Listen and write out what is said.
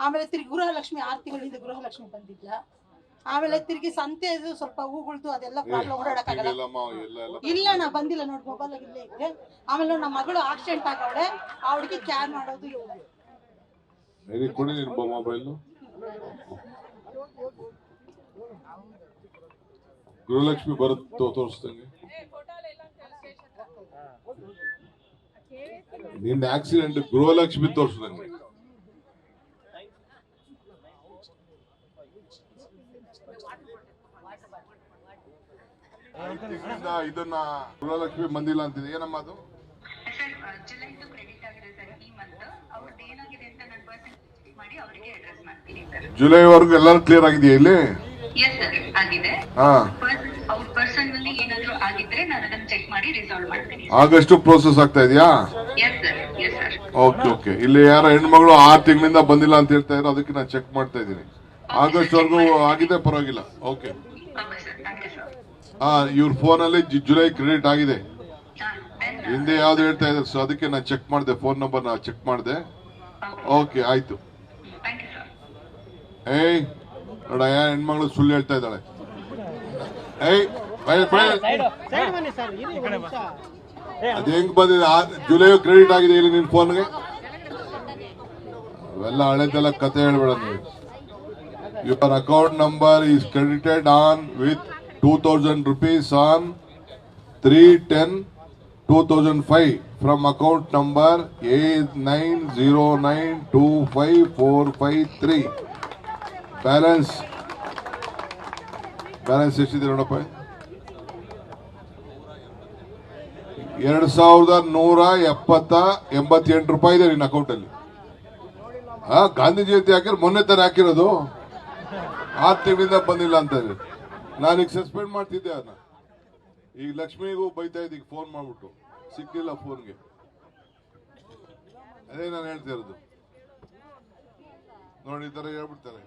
ಆಮೇಲೆ ತಿರ್ಗಿ ಗೃಹಲಕ್ಷ್ಮಿ 6 ತಿಂಗಳಿಂದ ಗೃಹಲಕ್ಷ್ಮಿ ಬಂದಿಲ್ಲ. ಆಮೇಲೆ ತಿರ್ಗಿ ಸಂತೆ ಸ್ವಲ್ಪ ಹೂಗಳ್ದು ಅದೆಲ್ಲ ಪ್ರಾಬ್ಲಮ್ ಓಡಾಡಕ್ಕಾಗಲ್ಲ. ಇಲ್ಲ ನಾ ಬಂದಿಲ್ಲ ನೋಡಿ, ಮೊಬೈಲ್ ಇಲ್ಲೇ ಇದೆ. ಆಮೇಲೆ ನಮ್ಮ ಮಗಳು ಆಕ್ಸಿಡೆಂಟ್ ಆಗವಳೆ, ಅವಳಿಗೆ ಕ್ಯಾರ್ ಮಾಡೋದು ಮೊಬೈಲ್. ಗೃಹಲಕ್ಷ್ಮಿ ಬರುತ್ತೋ ತೋರಿಸ್ತೇನೆ. ನಿನ್ನ ಆಕ್ಸಿಡೆಂಟ್ ಗೃಹಲಕ್ಷ್ಮಿ ತೋರಿಸ್ದಂಗೆ. ಇದನ್ನ ಗೃಹಲಕ್ಷ್ಮಿ ಬಂದಿಲ್ಲ ಅಂತಿದೆ. ಏನಮ್ಮ ಅದು? ಜುಲೈವರೆಗೂ ಎಲ್ಲರೂ ಕ್ಲಿಯರ್ ಆಗಿದೆಯಾ ಇಲ್ಲಿ? ಆಗಸ್ಟ್ ಪ್ರೋಸೆಸ್ ಆಗ್ತಾ ಇದೆಯಾ? Okay okay. ಇಲ್ಲಿ ಯಾರ ಹೆಣ್ಮಗಳು 6 ತಿಂಗಳಿಂದ ಬಂದಿಲ್ಲ ಅಂತ ಹೇಳ್ತಾ ಇದ್ರು, ಅದಕ್ಕೆ ನಾನು ಚೆಕ್ ಮಾಡ್ತಾ ಇದ್ದೀನಿ. ಆಗಸ್ಟ್ ವರೆಗೂ ಆಗಿದೆ, ಪರವಾಗಿಲ್ಲ. ಓಕೆ. ಇವ್ರ ಫೋನ್ ಅಲ್ಲಿ ಜುಲೈ ಕ್ರೆಡಿಟ್ ಆಗಿದೆ. ಹಿಂದೆ ಯಾವ್ದು ಹೇಳ್ತಾ ಇದ್ದಾರೆ, ಸೊ ಅದಕ್ಕೆ ನಾನು ಚೆಕ್ ಮಾಡಿದೆ, ಫೋನ್ ನಂಬರ್ ನಾ ಚೆಕ್ ಮಾಡಿದೆ. ಓಕೆ ಆಯ್ತು. ಏಯ್ ನೋಡ, ಹೆಣ್ಮಗಳು ಸುಳ್ಳು ಹೇಳ್ತಾ ಇದ್ದಾಳೆ. ಏಯ್ ಅದ್ ಹೆಂಗ್ ಬಂದಿದೆ? ಜುಲೈ ಕ್ರೆಡಿಟ್ ಆಗಿದೆ ಇಲ್ಲಿ ನಿನ್ ಫೋನ್ಗೆ. ಅವೆಲ್ಲ ಹಳೆದೆಲ್ಲ ಕತೆ ಹೇಳ್ಬೇಡ ನೀವು. Your account number is credited on with 2000 rupees on 3/10/2005 from account number 8909254553. Balance ಎಷ್ಟಿದೆ ನೋಡಪ್ಪ? 2188 ರೂಪಾಯಿ ಇದೆ ನಿನ್ನ ಅಕೌಂಟ್ ಅಲ್ಲಿ. ಗಾಂಧಿ ಜಯಂತಿ ಹಾಕಿದ್ರೆ ಮೊನ್ನೆ ತಾನೇ ಹಾಕಿರೋದು. 6 ತಿಂಗಳಿಂದ ಬಂದಿಲ್ಲ ಅಂತ ಹೇಳಿ ನಾನೀಗ ಸಸ್ಪೆಂಡ್ ಮಾಡ್ತಿದ್ದೆ ಅದನ್ನ. ಈಗ ಲಕ್ಷ್ಮಿಗೂ ಬೈತಾ ಇದ್ದೀಗ ಫೋನ್ ಮಾಡ್ಬಿಟ್ಟು, ಸಿಕ್ಕಿಲ್ಲ ಫೋನ್ಗೆ. ಅದೇ ನಾನು ಹೇಳ್ತಾ ಇರೋದು ನೋಡಿ, ಈ ತರ ಹೇಳ್ಬಿಡ್ತಾರೆ.